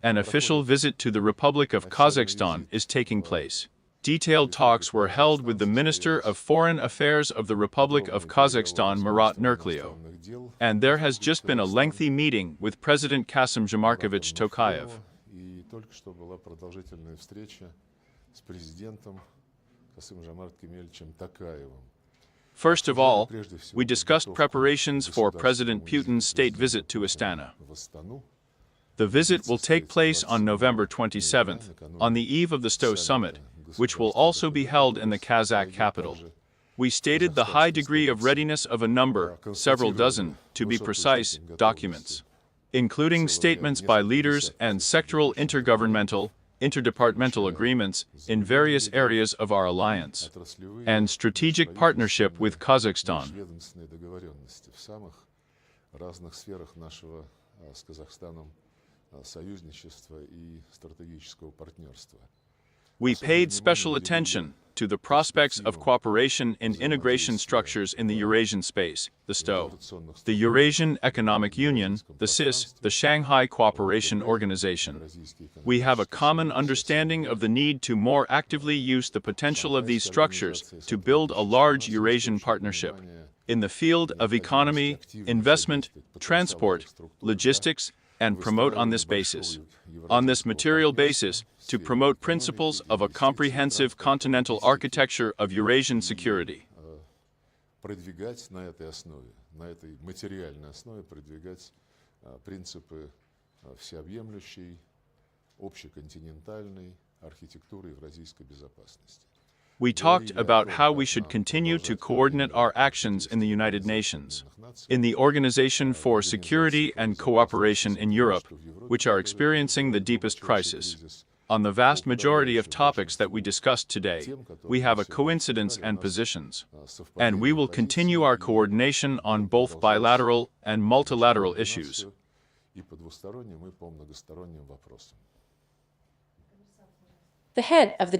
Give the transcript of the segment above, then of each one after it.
An official visit to the Republic of Kazakhstan is taking place. Detailed talks were held with the Minister of Foreign Affairs of the Republic of Kazakhstan, Murat Nurtleu. And there has just been a lengthy meeting with President Kassym-Jomart Tokayev. First of all, we discussed preparations for President Putin's state visit to Astana. The visit will take place on November 27th, on the eve of the CSTO summit, which will also be held in the Kazakh capital. We stated the high degree of readiness of a number, several dozen, to be precise, documents, including statements by leaders and sectoral interdepartmental agreements in various areas of our alliance, and strategic partnership with Kazakhstan. We paid special attention to the prospects of cooperation in integration structures in the Eurasian space, the CSTO, the Eurasian Economic Union, the CIS, the Shanghai Cooperation Organization. We have a common understanding of the need to more actively use the potential of these structures to build a large Eurasian partnership in the field of economy, investment, transport, logistics, and promote on this basis, on this material basis, to promote principles of a comprehensive continental architecture of Eurasian security. Продвигать на этой основе, на этой материальной основе продвигать принципы всеобъемлющей, общеконтинентальной архитектуры евразийской безопасности. We talked about how we should continue to coordinate our actions in the United Nations, in the Organization for Security and Cooperation in Europe, which are experiencing the deepest crisis. On the vast majority of topics that we discussed today, we have a coincidence and positions, and we will continue our coordination on both bilateral and multilateral issues. The head of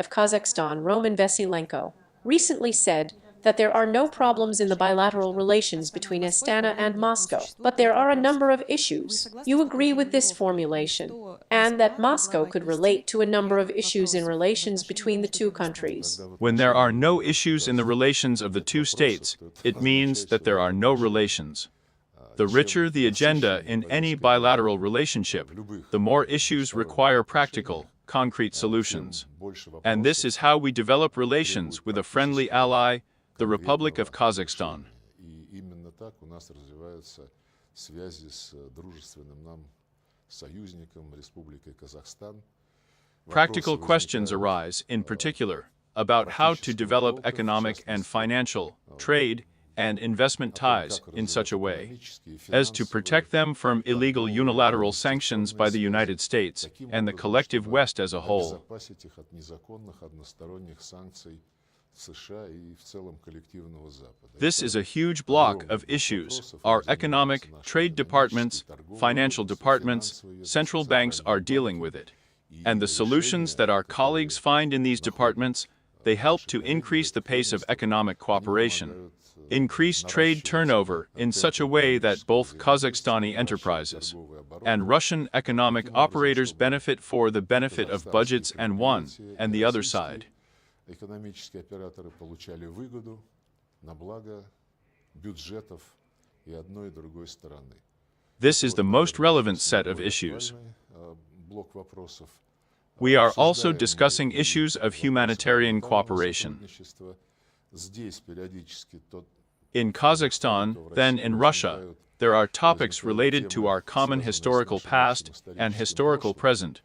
Kazakhstan, Roman Vasilenko, recently said that there are no problems in the bilateral relations between Astana and Moscow, but there are a number of issues. You agree with this formulation, and that Moscow could relate to a number of issues in relations between the two countries. When there are no issues in the relations of the two states, it means that there are no relations. The richer the agenda in any bilateral relationship, the more issues require practical, concrete solutions. And this is how we develop relations with a friendly ally, the Republic of Kazakhstan. Practical questions arise, in particular, about how to develop economic and financial, trade, and investment ties in such a way as to protect them from illegal unilateral sanctions by the United States and the collective West as a whole. This is a huge block of issues. Our economic, trade departments, financial departments, central banks are dealing with it. And the solutions that our colleagues find in these departments, they help to increase the pace of economic cooperation, increase trade turnover in such a way that both Kazakhstani enterprises and Russian economic operators benefit for the benefit of budgets and one and the other side. Экономические операторы получали выгоду на благо бюджетов и одной и другой стороны. This is the most relevant set of issues. We are also discussing issues of humanitarian cooperation. In Kazakhstan, then in Russia, there are topics related to our common historical past and historical present.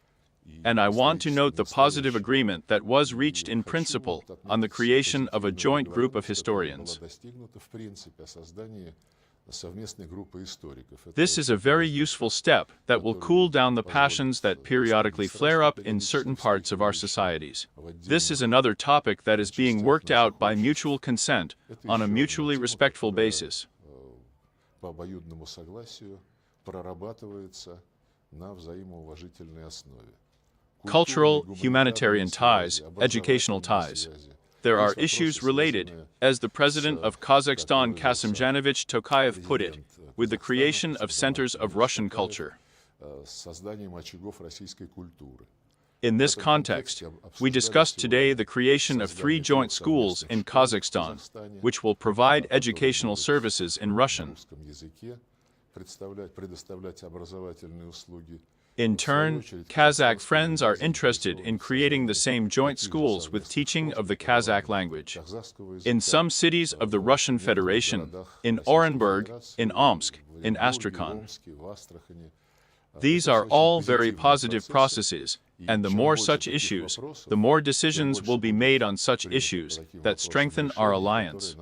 And I want to note the positive agreement that was reached in principle on the creation of a joint group of historians. This is a very useful step that will cool down the passions that periodically flare up in certain parts of our societies. This is another topic that is being worked out by mutual consent on a mutually respectful basis. Cultural, humanitarian ties, educational ties. There are issues related, as the President of Kazakhstan Kassym-Jomart Tokayev put it, with the creation of centers of Russian culture. с созданием очагов российской культуры. In this context, we discussed today the creation of 3 joint schools in Kazakhstan, which will provide educational services in Russian. In turn, Kazakh friends are interested in creating the same joint schools with teaching of the Kazakh language. In some cities of the Russian Federation, in Orenburg, in Omsk, in Astrakhan. These are all very positive processes, and the more such issues, the more decisions will be made on such issues that strengthen our alliance.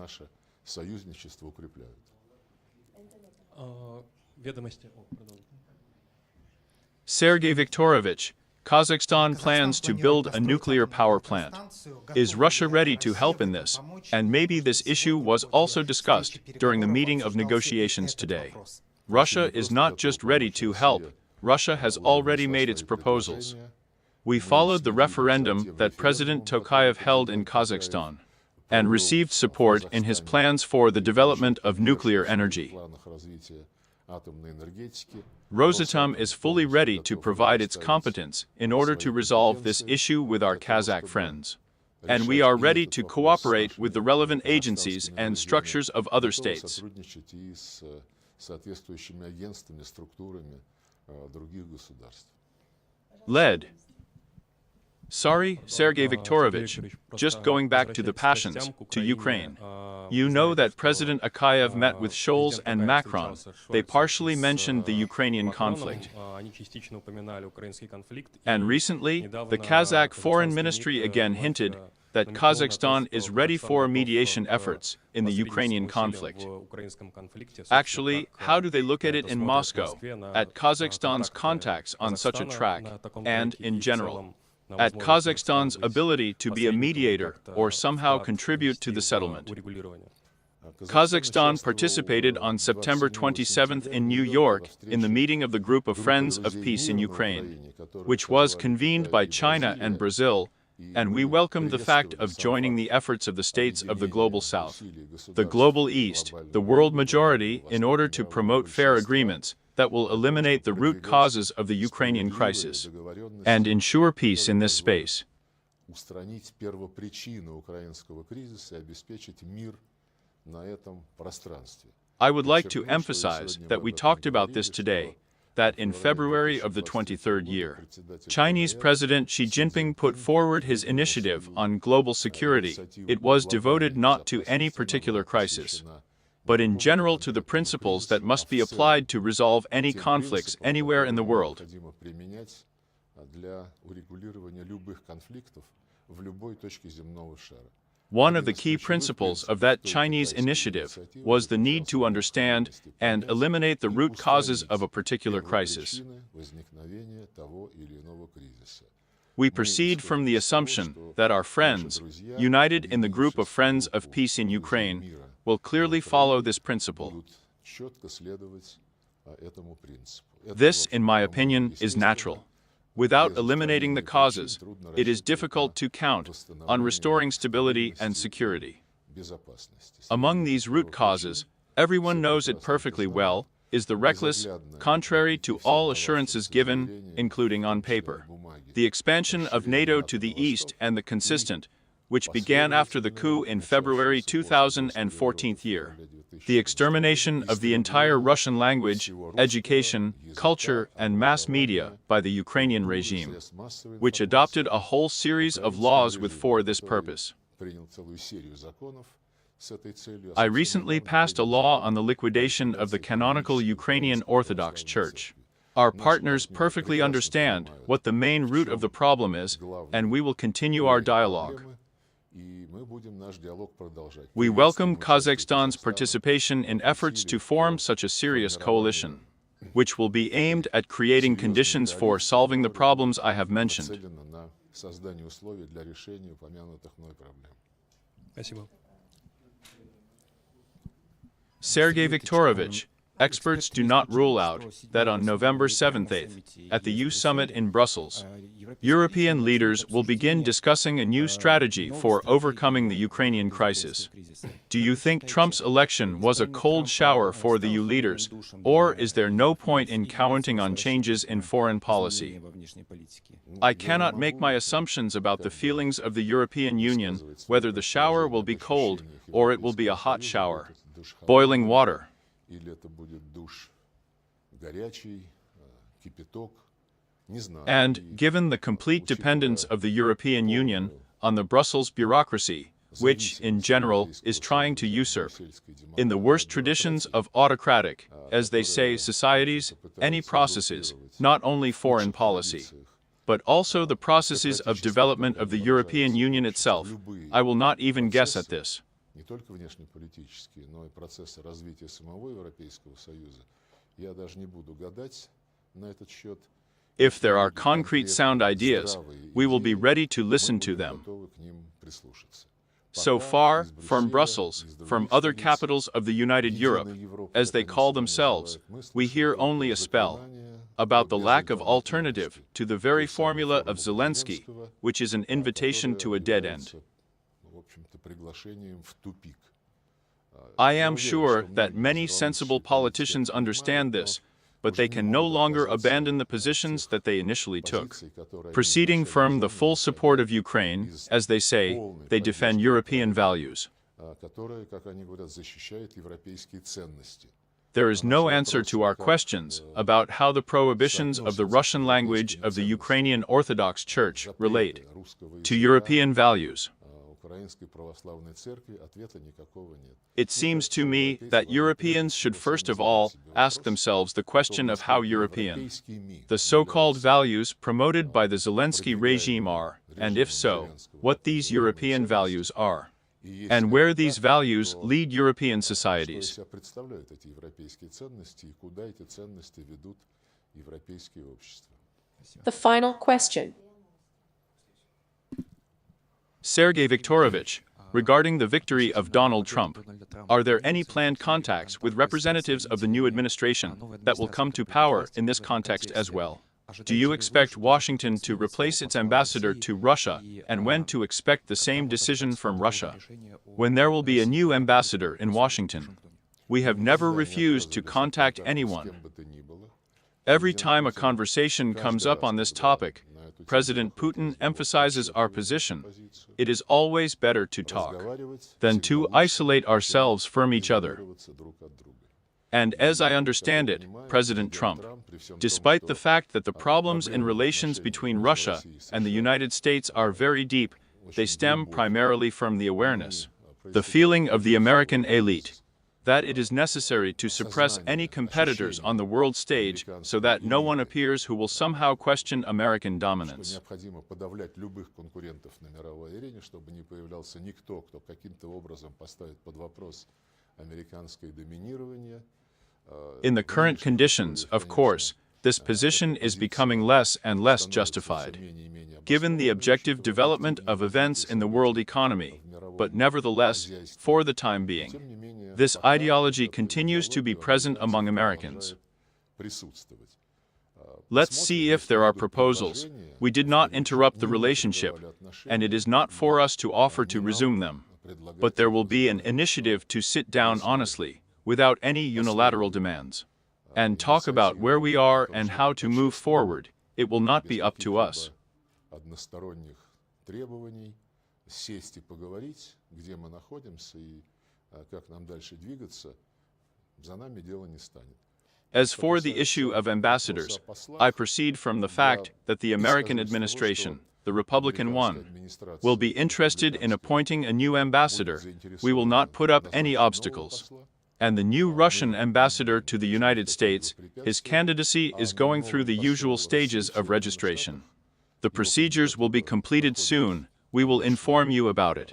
Sergey Viktorovich, Kazakhstan plans to build a nuclear power plant. Is Russia ready to help in this? And maybe this issue was also discussed during the meeting of negotiations today. Russia is not just ready to help, Russia has already made its proposals. We followed the referendum that President Tokayev held in Kazakhstan and received support in his plans for the development of nuclear energy. Rosatom is fully ready to provide its competence in order to resolve this issue with our Kazakh friends. And we are ready to cooperate with the relevant agencies and structures of other states. Led. Sorry, Sergey Viktorovich, just going back to the passions, to Ukraine. You know that President Akayev met with Scholz and Macron. They partially mentioned the Ukrainian conflict. And recently, the Kazakh Foreign Ministry again hinted that Kazakhstan is ready for mediation efforts in the Ukrainian conflict. Actually, how do they look at it in Moscow, at Kazakhstan's contacts on such a track, and, in general, at Kazakhstan's ability to be a mediator or somehow contribute to the settlement? Kazakhstan participated on September 27th in New York in the meeting of the Group of Friends of Peace in Ukraine, which was convened by China and Brazil, and we welcomed the fact of joining the efforts of the states of the Global South, the Global East, the world majority, in order to promote fair agreements that will eliminate the root causes of the Ukrainian crisis and ensure peace in this space. I would like to emphasize that we talked about this today, that in February of the 23rd year, Chinese President Xi Jinping put forward his initiative on global security. It was devoted not to any particular crisis, but in general to the principles that must be applied to resolve any conflicts anywhere in the world. One of the key principles of that Chinese initiative was the need to understand and eliminate the root causes of a particular crisis. We proceed from the assumption that our friends, united in the Group of Friends of Peace in Ukraine, will clearly follow this principle. This, in my opinion, is natural. Without eliminating the causes, it is difficult to count on restoring stability and security. Among these root causes, everyone knows it perfectly well, is the reckless, contrary to all assurances given, including on paper, the expansion of NATO to the east and the consistent, which began after the coup in February 2014 year. The extermination of the entire Russian language, education, culture, and mass media by the Ukrainian regime, which adopted a whole series of laws for this purpose. I recently passed a law on the liquidation of the canonical Ukrainian Orthodox Church. Our partners perfectly understand what the main root of the problem is, and we will continue our dialogue. We welcome Kazakhstan's participation in efforts to form such a serious coalition, which will be aimed at creating conditions for solving the problems I have mentioned. Sergey Viktorovich, Experts do not rule out that on November 7th, at the EU summit in Brussels, European leaders will begin discussing a new strategy for overcoming the Ukrainian crisis. Do you think Trump's election was a cold shower for the EU leaders, or is there no point in counting on changes in foreign policy? I cannot make my assumptions about the feelings of the European Union, whether the shower will be cold or it will be a hot shower. Boiling water. And, given the complete dependence of the European Union on the Brussels bureaucracy, which, in general, is trying to usurp, in the worst traditions of autocratic, as they say, societies, any processes, not only foreign policy, but also the processes of development of the European Union itself, I will not even guess at this. Не только внешнеполитические, но и процессы развития самого Европейского Союза. Я даже не буду гадать на этот счет. If there are concrete sound ideas, we will be ready to listen to them. So far, from Brussels, from other capitals of the United Europe, as they call themselves, we hear only a spell about the lack of alternative to the very formula of Zelensky, which is an invitation to a dead end. I am sure that many sensible politicians understand this, but they can no longer abandon the positions that they initially took. Proceeding from the full support of Ukraine, as they say, they defend European values. There is no answer to our questions about how the prohibitions of the Russian language of the Ukrainian Orthodox Church relate to European values. It seems to me that Europeans should first of all ask themselves the question of how European the so-called values promoted by the Zelensky regime are, and if so, what these European values are, and where these values lead European societies. The final question. Sergey Viktorovich, regarding the victory of Donald Trump, are there any planned contacts with representatives of the new administration that will come to power in this context as well? Do you expect Washington to replace its ambassador to Russia, and when to expect the same decision from Russia? When there will be a new ambassador in Washington? We have never refused to contact anyone. Every time a conversation comes up on this topic, President Putin emphasizes our position. It is always better to talk than to isolate ourselves from each other. And as I understand it, President Trump, despite the fact that the problems in relations between Russia and the United States are very deep, they stem primarily from the awareness, the feeling of the American elite, that it is necessary to suppress any competitors on the world stage so that no one appears who will somehow question American dominance. In the current conditions, of course, this position is becoming less and less justified, given the objective development of events in the world economy, but nevertheless, for the time being, this ideology continues to be present among Americans. Let's see if there are proposals. We did not interrupt the relationship, and it is not for us to offer to resume them. But there will be an initiative to sit down honestly, without any unilateral demands, and talk about where we are and how to move forward. It will not be up to us. As for the issue of ambassadors, I proceed from the fact that the American administration, the Republican one, will be interested in appointing a new ambassador. We will not put up any obstacles. And the new Russian ambassador to the United States, his candidacy is going through the usual stages of registration. The procedures will be completed soon. We will inform you about it.